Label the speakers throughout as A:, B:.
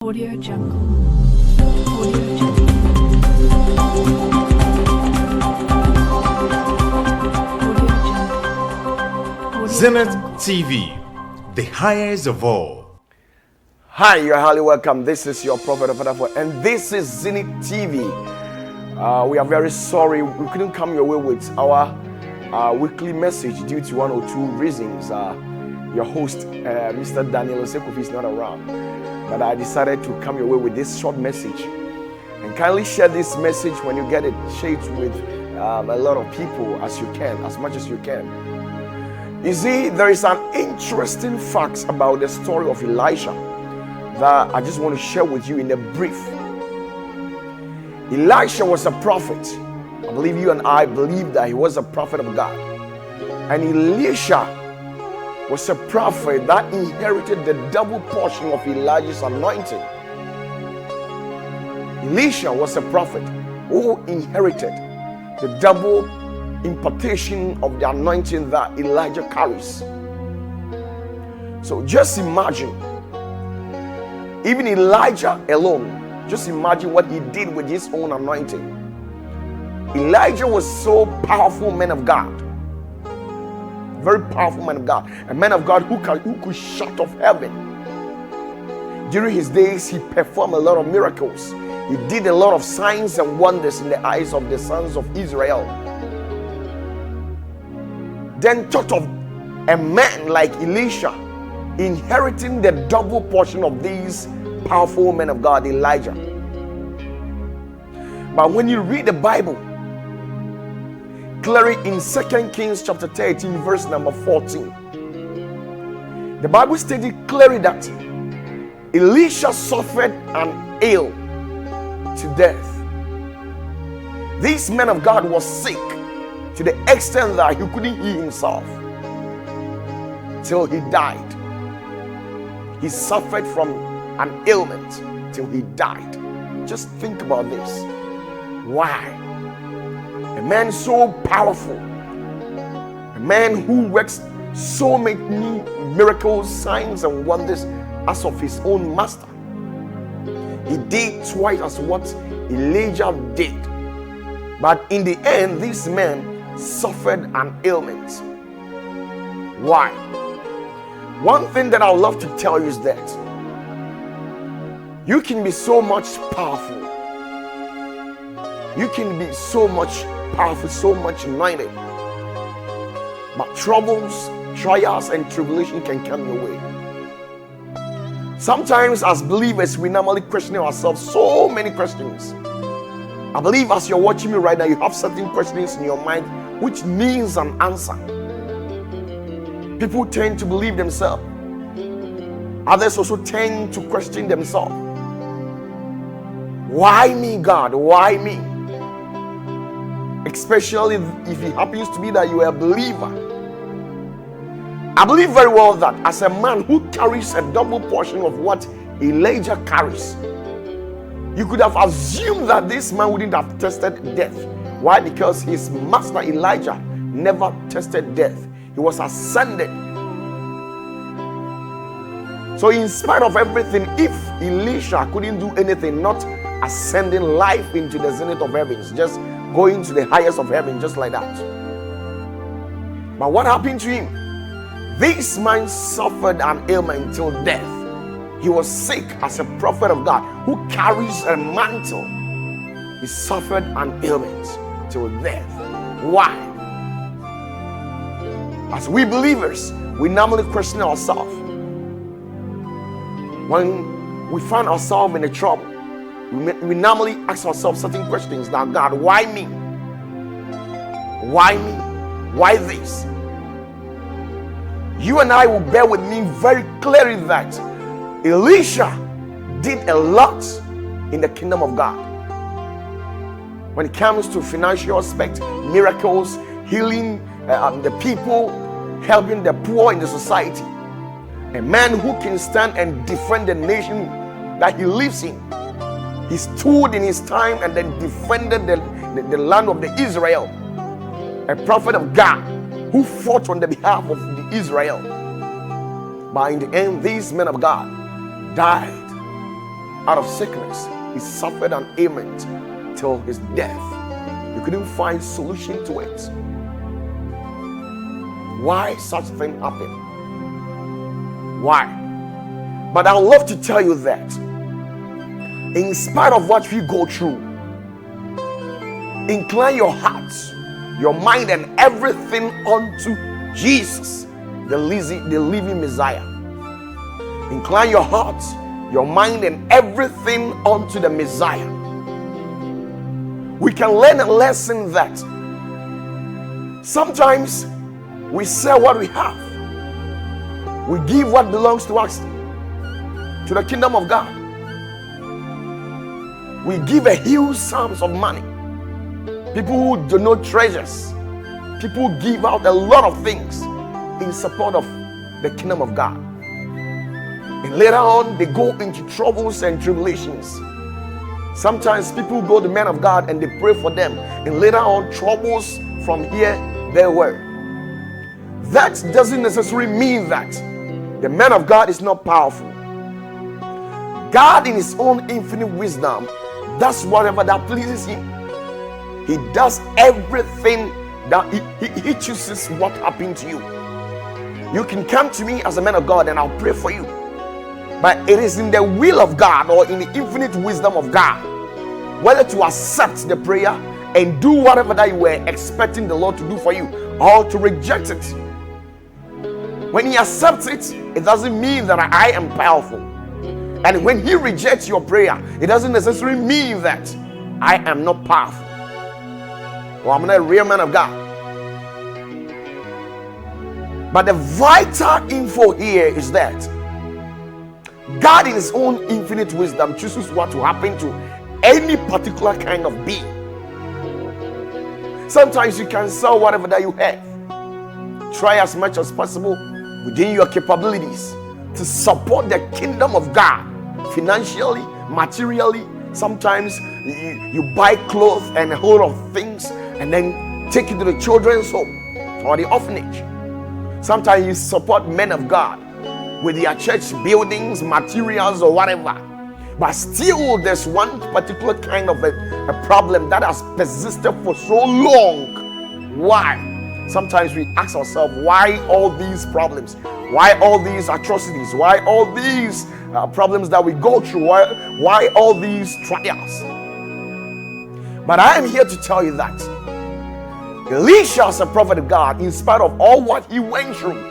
A: Audio Jungle. Audio Jungle. Audio Jungle.
B: Zenith TV, the highest of all.
C: Hi, you're highly welcome. This is your prophet Opatafour, and this is Zenith TV. We are very sorry we couldn't come your way with our weekly message due to one or two reasons. Your host, Mr. Daniel Osekofi, is not around, but I decided to come your way with this short message. And kindly share this message when you get it. Share it with a lot of people as you can, as much as you can. You see, there is an interesting fact about the story of Elisha that I just want to share with you in a brief. Elisha was a prophet. I believe you and I believe that he was a prophet of God. And Elisha was a prophet that inherited the double portion of Elijah's anointing. Elisha was a prophet who inherited the double impartation of the anointing that Elijah carries. So just imagine, even Elijah alone, just imagine what he did with his own anointing. Elijah was so powerful, man of God. Very powerful man of God. A man of God who could shut off heaven. During his days, he performed a lot of miracles. He did a lot of signs and wonders in the eyes of the sons of Israel. Then thought of a man like Elisha inheriting the double portion of these powerful men of God, Elijah. But when you read the Bible clearly in 2 Kings chapter 13 verse number 14, the Bible stated clearly that Elisha suffered an ill to death. This man of God was sick to the extent that he couldn't heal himself till he died. He suffered from an ailment till he died. Just think about this. Why? A man so powerful, a man who works so many miracles, signs and wonders as of his own master. He did twice as what Elijah did. But in the end, this man suffered an ailment. Why? One thing that I would love to tell you is that you can be so much powerful. You can be so much powerful, so much anointed. But troubles, trials, and tribulation can come your way. Sometimes as believers, we normally question ourselves so many questions. I believe as you're watching me right now, you have certain questions in your mind which needs an answer. People tend to believe themselves. Others also tend to question themselves. Why me, God? Why me? Especially if it happens to be that you are a believer. I believe very well that as a man who carries a double portion of what Elijah carries, you could have assumed that this man wouldn't have tasted death. Why? Because his master Elijah never tasted death. He was ascended. So in spite of everything, if Elisha couldn't do anything, not ascending life into the zenith of heavens, just going to the highest of heaven, just like that. But what happened to him? This man suffered an ailment until death. He was sick as a prophet of God who carries a mantle. He suffered an ailment till death. Why? As we believers, we normally question ourselves. When we find ourselves in a trouble, we normally ask ourselves certain questions. Now, God, why me? Why me? Why this? You and I will bear with me very clearly that Elisha did a lot in the kingdom of God. When it comes to financial aspect, miracles, healing the people, helping the poor in the society. A man who can stand and defend the nation that he lives in. He stood in his time and then defended the land of the Israel. A prophet of God who fought on the behalf of the Israel. But in the end, these men of God died out of sickness. He suffered an ailment till his death. You couldn't find solution to it. Why such thing happened? Why? But I would love to tell you that in spite of what we go through, incline your heart, your mind, and everything unto Jesus, the living Messiah. Incline your heart, your mind, and everything unto the Messiah. We can learn a lesson that sometimes we sell what we have. We give what belongs to us to the kingdom of God. We give a huge sums of money. People who do not treasures, people who give out a lot of things in support of the kingdom of God. And later on, they go into troubles and tribulations. Sometimes people go to men of God and they pray for them, and later on, troubles from here, there were. That doesn't necessarily mean that the man of God is not powerful. God, in his own infinite wisdom, does whatever that pleases him. He does everything that he chooses what happened to you. You can come to me as a man of God and I'll pray for you. But it is in the will of God or in the infinite wisdom of God whether to accept the prayer and do whatever that you were expecting the Lord to do for you, or to reject it. When he accepts it, it doesn't mean that I am powerful. And when he rejects your prayer, it doesn't necessarily mean that I am not powerful, or I'm not a real man of God. But the vital info here is that God, in his own infinite wisdom, chooses what to happen to any particular kind of being. Sometimes you can sell whatever that you have. Try as much as possible within your capabilities to support the kingdom of God financially, materially. Sometimes you buy clothes and a whole lot of things and then take it to the children's home or the orphanage. Sometimes you support men of God with their church buildings, materials, or whatever. But still, there's one particular kind of a problem that has persisted for so long. Why? Sometimes we ask ourselves, why all these problems? Why all these atrocities? Why all these problems that we go through? Why all these trials? But I am here to tell you that Elisha, as a prophet of God, in spite of all what he went through,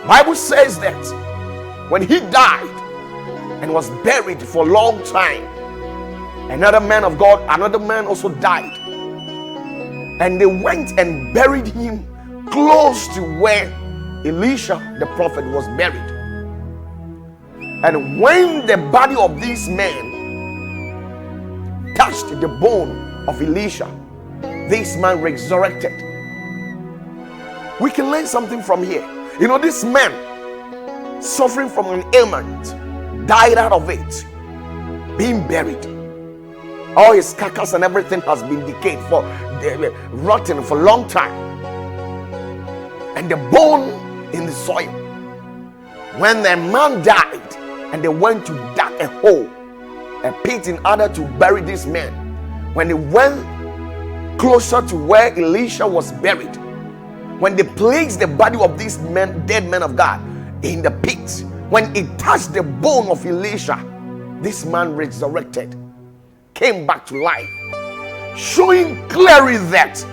C: Bible says that when he died and was buried for a long time, another man of God, another man also died, and they went and buried him close to where Elisha the prophet was buried. And when the body of this man touched the bone of Elisha, this man resurrected. We can learn something from here. You know, this man, suffering from an ailment, died out of it, being buried. All his carcass and everything has been decayed, for rotten for a long time, and the bone in the soil. When the man died and they went to dig a hole, a pit, in order to bury this man, when they went closer to where Elisha was buried, when they placed the body of this man, dead man of God, in the pit, when it touched the bone of Elisha, this man resurrected, came back to life, showing clearly that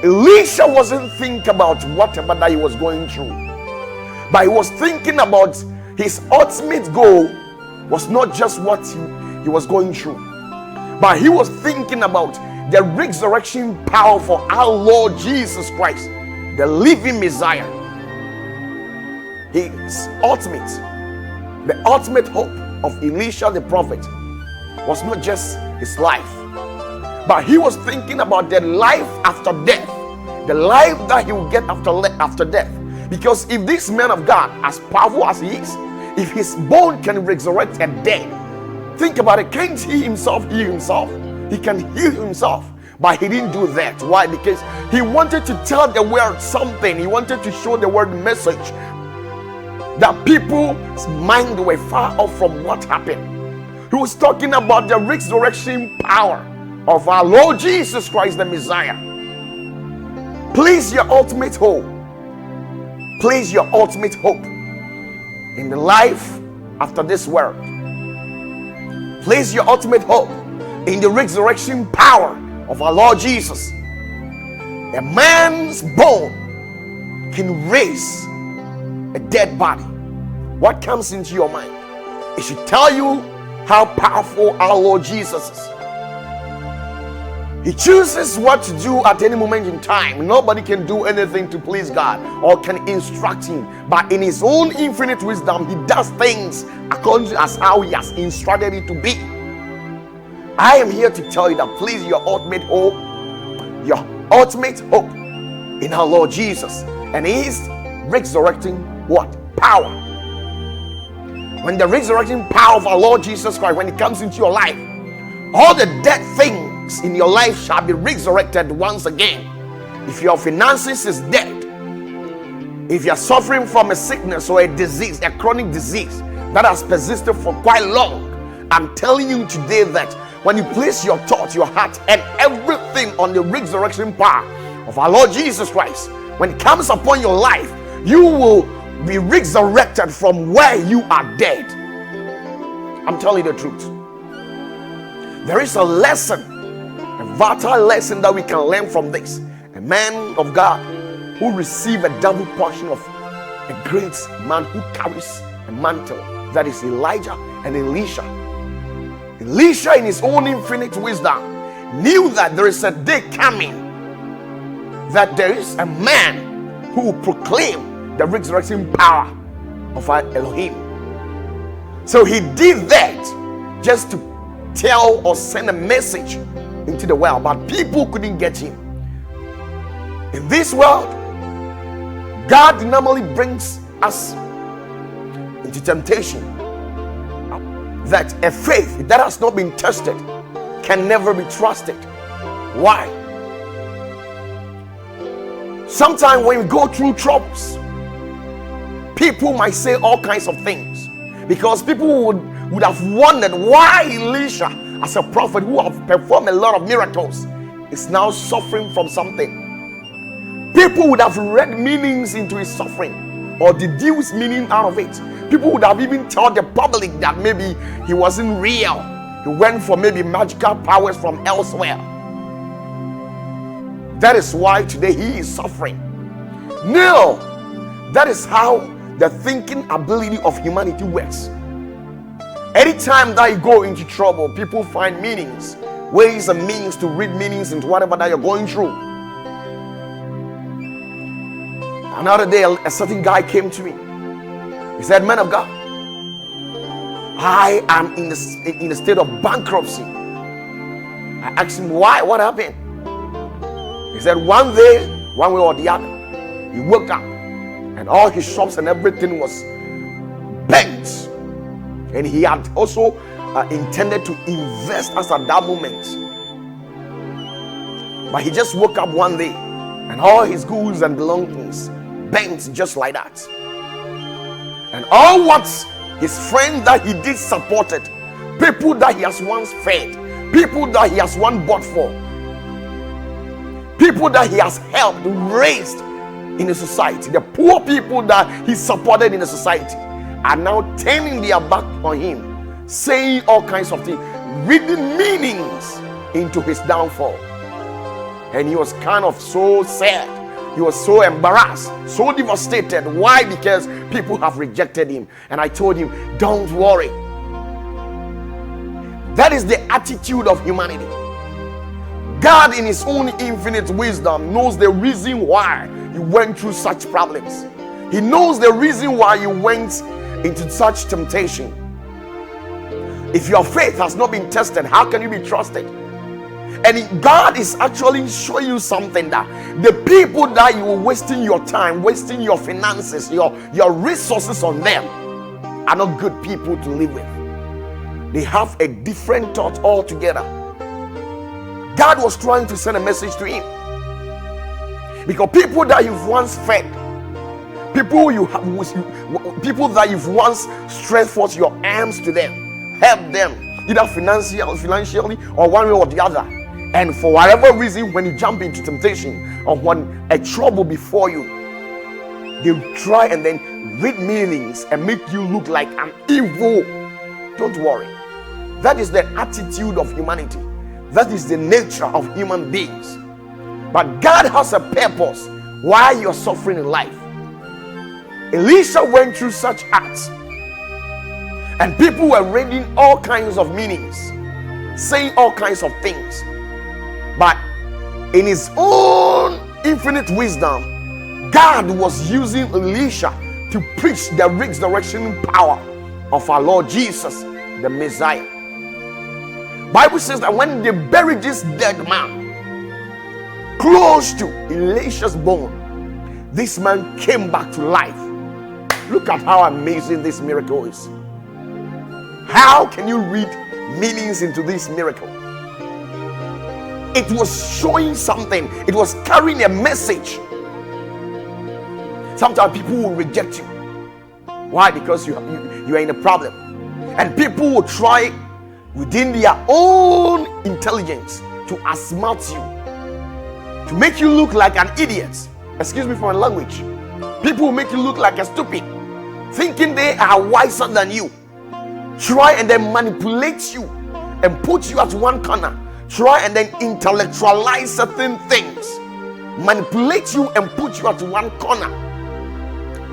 C: Elisha wasn't thinking about whatever that he was going through, but he was thinking about his ultimate goal was not just what he was going through, but he was thinking about the resurrection power for our Lord Jesus Christ, the living Messiah. The ultimate hope of Elisha the prophet was not just his life, but he was thinking about the life after death, the life that he will get after death. Because if this man of God, as powerful as he is, if his bone can resurrect a dead, think about it, can't he himself heal himself? He can heal himself, but he didn't do that. Why? Because he wanted to tell the world something. He wanted to show the world message that people's mind were far off from what happened. He was talking about the resurrection power of our Lord Jesus Christ, the Messiah. Place your ultimate hope. Place your ultimate hope in the life after this world. Place your ultimate hope in the resurrection power of our Lord Jesus. A man's bone can raise a dead body. What comes into your mind? It should tell you how powerful our Lord Jesus is. He chooses what to do at any moment in time. Nobody can do anything to please God or can instruct him, but in his own infinite wisdom, he does things according to as how he has instructed it to be. I am here to tell you that place your ultimate hope in our Lord Jesus and his resurrecting what? Power. When the resurrecting power of our Lord Jesus Christ, when it comes into your life, all the dead things in your life shall be resurrected once again. If your finances is dead, if you're suffering from a sickness or a disease, a chronic disease that has persisted for quite long, I'm telling you today that when you place your thoughts, your heart, and everything on the resurrection power of our Lord Jesus Christ, when it comes upon your life, you will be resurrected from where you are dead. I'm telling you the truth. There is a lesson, a vital lesson that we can learn from this. A man of God who received a double portion of a great man who carries a mantle, that is Elijah and Elisha. Elisha, in his own infinite wisdom, knew that there is a day coming that there is a man who will proclaim the resurrection power of our Elohim. So he did that just to tell or send a message into the world, but people couldn't get him. In this world, God normally brings us into temptation that a faith that has not been tested can never be trusted. Why? Sometimes when we go through troubles, people might say all kinds of things, because people would have wondered why Elisha, as a prophet who have performed a lot of miracles, is now suffering from something. People would have read meanings into his suffering or deduced meaning out of it. People would have even told the public that maybe he wasn't real. He went for maybe magical powers from elsewhere. That is why today he is suffering. No, that is how the thinking ability of humanity works. Anytime that you go into trouble, people find meanings, ways and means to read meanings into whatever that you're going through. Another day, a certain guy came to me. He said, "Man of God, I am in a state of bankruptcy." I asked him why, what happened? He said, one day, one way or the other, he woke up and all his shops and everything was bent. And he had also intended to invest as at that moment. But he just woke up one day and all his goods and belongings bent just like that. And all what his friend that he did supported, people that he has once fed, people that he has once bought for, people that he has helped, raised in the society, the poor people that he supported in the society, are now turning their back on him, saying all kinds of things, reading meanings into his downfall. And he was kind of so sad. He was so embarrassed, so devastated. Why? Because people have rejected him. And I told him, don't worry. That is the attitude of humanity. God, in his own infinite wisdom, knows the reason why you went through such problems. He knows the reason why you went into such temptation. If your faith has not been tested, how can you be trusted? And God is actually showing you something, that the people that you were wasting your time, wasting your finances, your resources on them, are not good people to live with. They have a different thought altogether. God was trying to send a message to him, because people that you've once fed, people that you've once stretched forth your arms to them, help them, either financially or one way or the other. And for whatever reason, when you jump into temptation or when a trouble before you, they try and then read meanings and make you look like an evil. Don't worry. That is the attitude of humanity. That is the nature of human beings. But God has a purpose why you're suffering in life. Elisha went through such acts, and people were reading all kinds of meanings, saying all kinds of things. But in his own infinite wisdom, God was using Elisha to preach the resurrection power of our Lord Jesus, the Messiah. Bible says that when they buried this dead man close to Elisha's bone, this man came back to life. Look at how amazing this miracle is. How can you read meanings into this miracle? It was showing something. It was carrying a message. Sometimes people will reject you. Why? Because you are in a problem. And people will try within their own intelligence to outsmart you, to make you look like an idiot. Excuse me for my language. People will make you look like a stupid, thinking they are wiser than you. Try and then manipulate you and put you at one corner. Try and then intellectualize certain things, manipulate you and put you at one corner,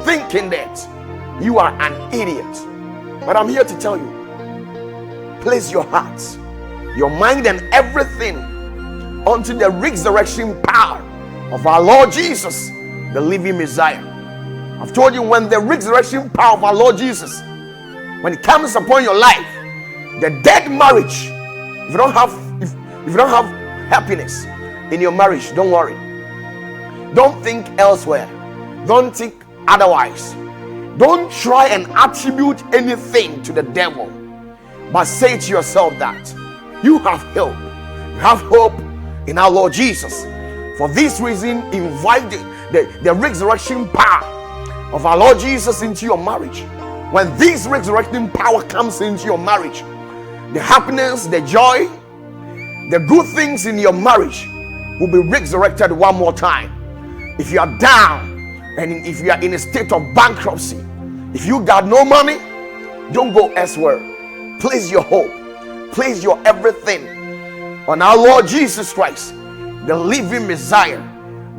C: thinking that you are an idiot. But I'm here to tell you, place your heart, your mind and everything onto the resurrection power of our Lord Jesus, the living Messiah. I've told you, when the resurrection power of our Lord Jesus, when it comes upon your life, the dead marriage, if you don't have happiness in your marriage, don't worry. Don't think elsewhere. Don't think otherwise. Don't try and attribute anything to the devil, but say to yourself that you have hope. You have hope in our Lord Jesus. For this reason, invite the resurrection power of our Lord Jesus into your marriage. When this resurrecting power comes into your marriage, the happiness, the joy, the good things in your marriage will be resurrected one more time. If you are down and if you are in a state of bankruptcy, if you got no money, don't go elsewhere. Place your hope, place your everything on our Lord Jesus Christ, the living Messiah,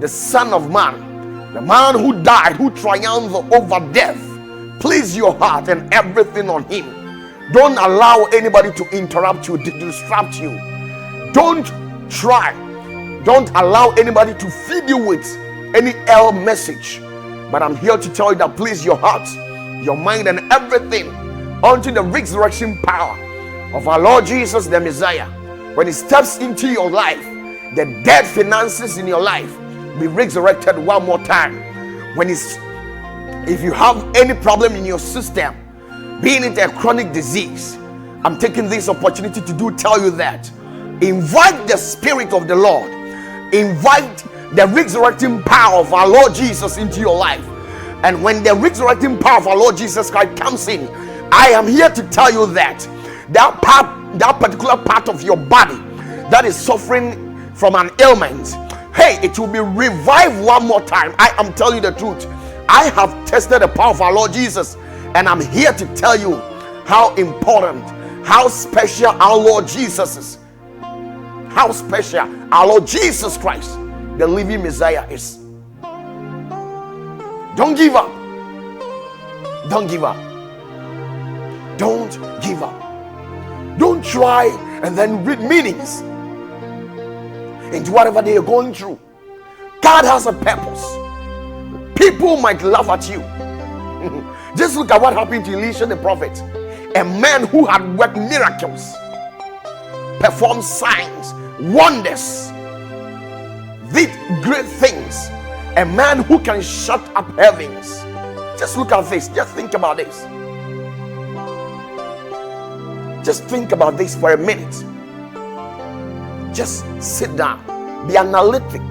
C: the Son of Man, the man who died, who triumphed over death. Place your heart and everything on him. Don't allow anybody to interrupt you, to distract you. Don't allow anybody to feed you with any ill message. But I'm here to tell you that place your heart, your mind and everything onto the resurrection power of our Lord Jesus, the Messiah. When he steps into your life, the dead finances in your life be resurrected one more time. If you have any problem in your system, being it a chronic disease, I'm taking this opportunity to tell you that invite the Spirit of the Lord, invite the resurrecting power of our Lord Jesus into your life. And when the resurrecting power of our Lord Jesus Christ comes in, I am here to tell you that that particular part of your body that is suffering from an ailment, hey, it will be revived one more time. I am telling you the truth. I have tested the power of our Lord Jesus, and I'm here to tell you how important, how special our Lord Jesus is. How special our Lord Jesus Christ, the living Messiah, is. Don't give up. Don't give up. Don't give up. Don't try and then read meanings into whatever they are going through. God has a purpose. People might laugh at you. Just look at what happened to Elisha the prophet, a man who had worked miracles, performed signs, wonders, did great things, a man who can shut up heavens. Just look at this. Just think about this. Just think about this for a minute. Just sit down, be analytic,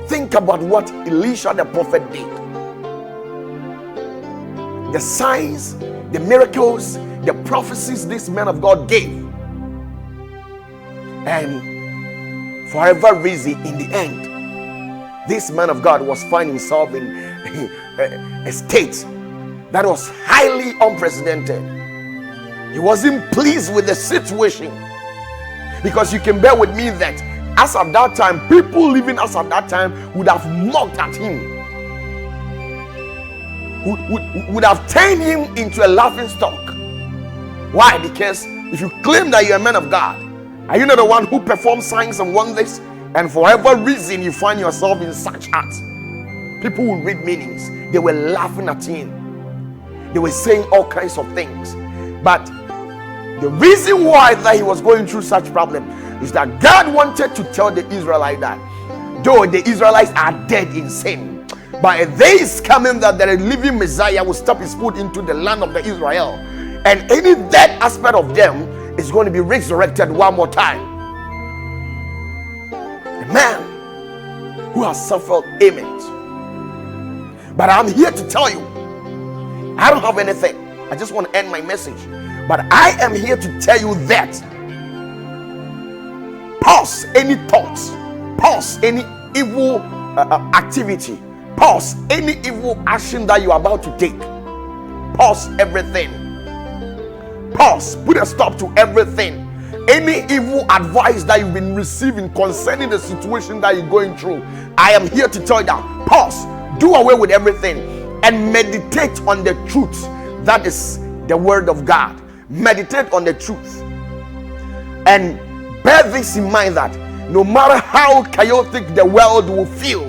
C: think about what Elisha the prophet did. The signs, the miracles, the prophecies this man of God gave And for whatever reason, in the end, this man of God was finding himself in a state that was highly unprecedented. He wasn't pleased with the situation, because you can bear with me that as at that time, people living as at that time would have mocked at him, would have turned him into a laughing stock. Why? Because if you claim that you're a man of God, are you not the one who performs signs and wonders? And for whatever reason you find yourself in such acts, people will read meanings. They were laughing at him. They were saying all kinds of things. But the reason why that he was going through such problem is that God wanted to tell the Israelites that though the Israelites are dead in sin, but a day is coming that the living Messiah will step his foot into the land of the Israel, and any dead aspect of them is going to be resurrected one more time. A man who has suffered image. But I'm here to tell you, I don't have anything. I just want to end my message. But I am here to tell you that pause any thoughts, pause any evil activity, pause any evil action that you are about to take. Pause everything. Pause, put a stop to everything. Any evil advice that you've been receiving concerning the situation that you're going through, I am here to tell you that pause, do away with everything, and meditate on the truth. That is the word of God. Meditate on the truth, and bear this in mind that no matter how chaotic the world will feel,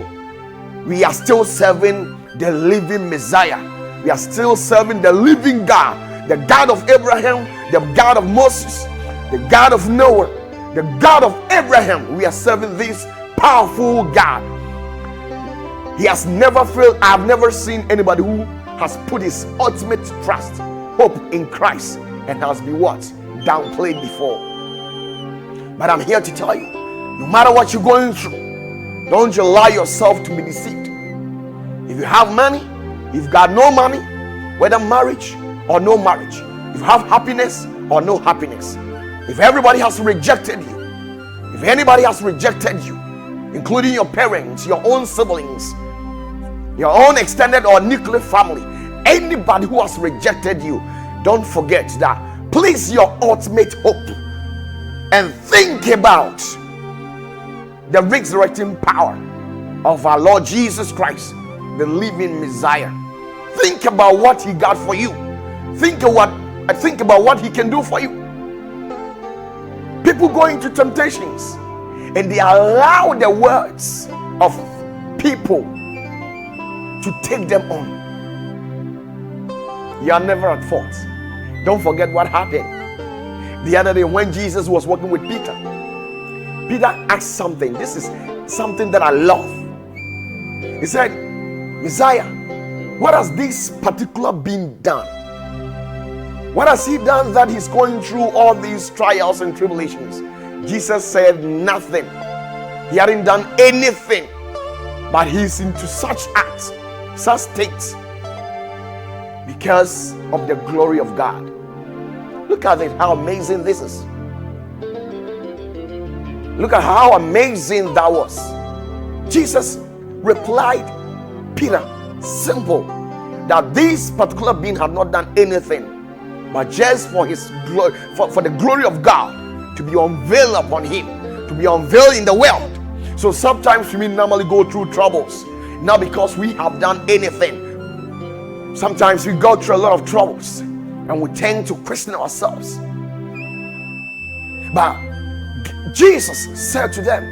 C: we are still serving the living Messiah. We are still serving the living God, the God of Abraham, the God of Moses, the God of Noah, the God of Abraham. We are serving this powerful God. He has never failed. I have never seen anybody who has put his ultimate trust, hope in Christ, and has been what? Downplayed before. But I'm here to tell you, no matter what you're going through, don't allow yourself to be deceived. If you have money, if you've got no money, whether marriage or no marriage, if you have happiness or no happiness, if everybody has rejected you, if anybody has rejected you, including your parents, your own siblings, your own extended or nuclear family, anybody who has rejected you, don't forget that. Place your ultimate hope and think about the resurrecting power of our Lord Jesus Christ, the living Messiah. Think about what he got for you. Think about what he can do for you. People go into temptations and they allow the words of people to take them on. You are never at fault. Don't forget what happened the other day when Jesus was walking with Peter. Peter asked something. This is something that I love. He said, Messiah, what has this particular being done? What has he done that he's going through all these trials and tribulations? Jesus said nothing. He hadn't done anything, but he's into such acts, such states, because of the glory of God. Look at it, how amazing this is. Look at how amazing that was. Jesus replied, Peter, simple, that this particular being had not done anything, but just for his glory, for the glory of God to be unveiled upon him, to be unveiled in the world. So sometimes we normally go through troubles, not because we have done anything. Sometimes we go through a lot of troubles and we tend to question ourselves. But Jesus said to them,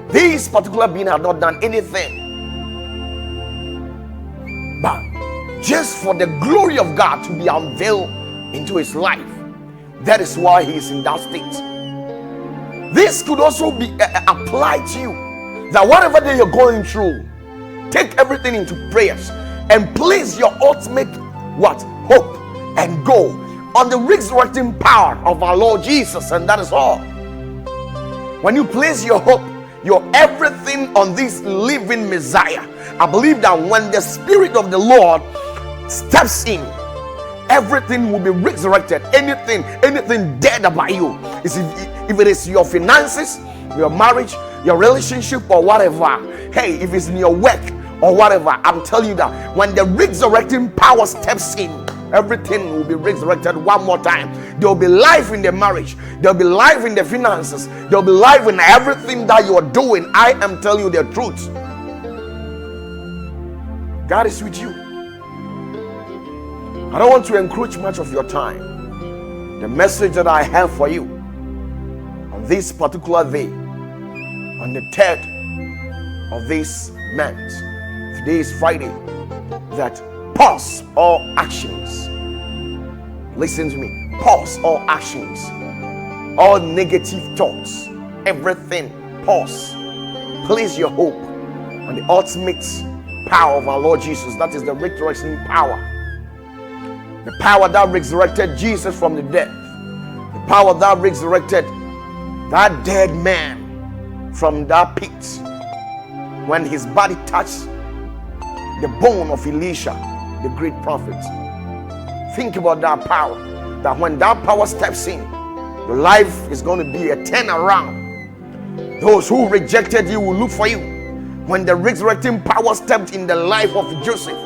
C: this particular being had not done anything, but just for the glory of God to be unveiled into his life. That is why he is in that state. This could also be applied to you, that whatever day you're going through, take everything into prayers and place your ultimate hope and go on the resurrecting power of our Lord Jesus, and that is all. When you place your hope, your everything on this living Messiah, I believe that when the Spirit of the Lord steps in, everything will be resurrected. Anything dead about you, If it is your finances, your marriage, your relationship, or whatever, hey, if it's in your work or whatever, I'm telling you that when the resurrecting power steps in, everything will be resurrected one more time. There will be life in the marriage, there will be life in the finances, there will be life in everything that you are doing. I am telling you the truth. God is with you. I don't want to encroach much of your time. The message that I have for you on this particular day, on the 3rd of this month, today is Friday, that pause all actions. Listen to me. Pause all actions, all negative thoughts, everything. Pause. Place your hope on the ultimate power of our Lord Jesus. That is the resurrection power. The power that resurrected Jesus from the dead. The power that resurrected that dead man from that pit when his body touched the bone of Elisha, the great prophet. Think about that power. That when that power steps in, your life is going to be a turnaround. Those who rejected you will look for you. When the resurrecting power stepped in the life of Joseph,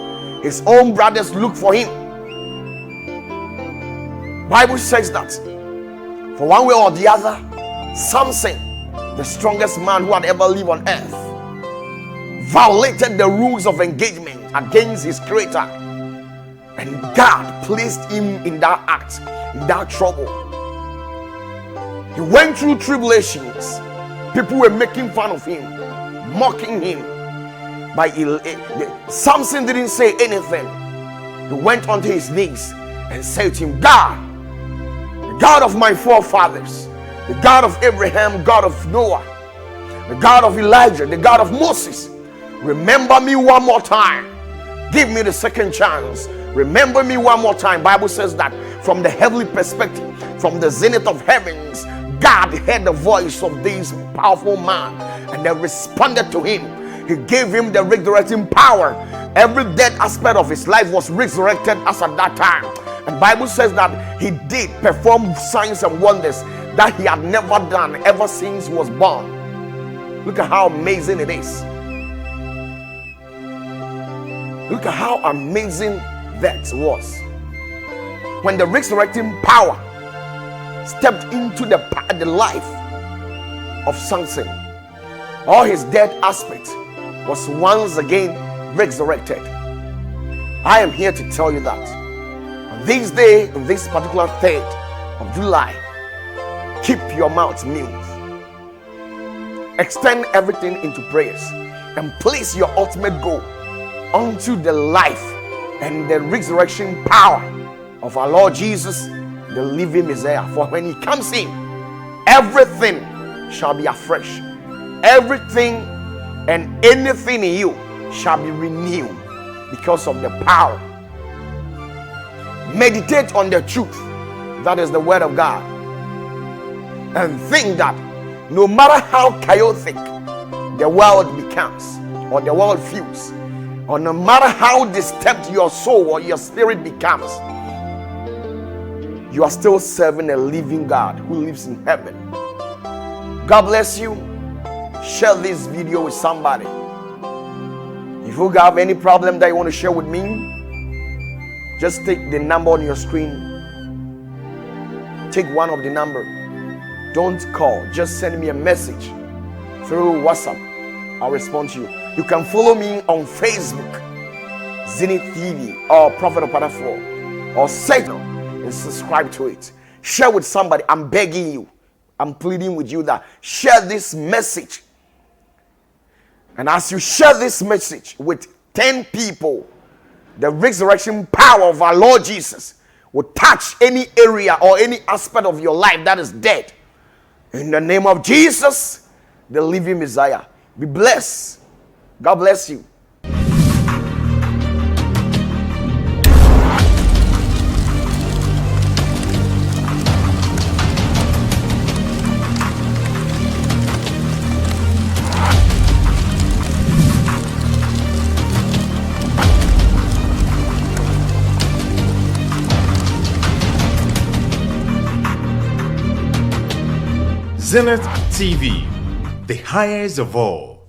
C: his own brothers looked for him. Bible says that for one way or the other, Samson, the strongest man who had ever lived on earth, violated the rules of engagement against his creator, and God placed him in that act, in that trouble. He went through tribulations. People were making fun of him, mocking him, but Samson didn't say anything. He went onto his knees and said to him, God, the God of my forefathers, the God of Abraham, God of Noah, the God of Elijah, the God of Moses, remember me one more time. Give me the second chance. Remember me one more time. Bible says that from the heavenly perspective, from the zenith of heavens, God heard the voice of this powerful man and they responded to him. He gave him the resurrecting power. Every dead aspect of his life was resurrected as at that time. And Bible says that he did perform signs and wonders that he had never done ever since he was born. Look at how amazing it is. Look at how amazing that was. When the resurrecting power stepped into the life of Samson, all his dead aspect was once again resurrected. I am here to tell you that on this day, on this particular 3rd of July, keep your mouth mute. Extend everything into prayers and place your ultimate goal onto the life and the resurrection power of our Lord Jesus, the living Messiah. For when he comes in, everything shall be afresh. Everything and anything in you shall be renewed because of the power. Meditate on the truth, that is the word of God, and think that no matter how chaotic the world becomes or the world feels, or no matter how disturbed your soul or your spirit becomes, you are still serving a living God who lives in heaven. God bless you. Share this video with somebody. If you have any problem that you want to share with me, just take the number on your screen. Take one of the number. Don't call. Just send me a message through WhatsApp. I'll respond to you. You can follow me on Facebook, Zenith TV, or Prophet Opatafour, or Signal, and subscribe to it. Share with somebody. I'm begging you. I'm pleading with you that share this message. And as you share this message with 10 people, the resurrection power of our Lord Jesus will touch any area or any aspect of your life that is dead. In the name of Jesus, the living Messiah. Be blessed. God bless you.
B: Zenith TV, the highest of all.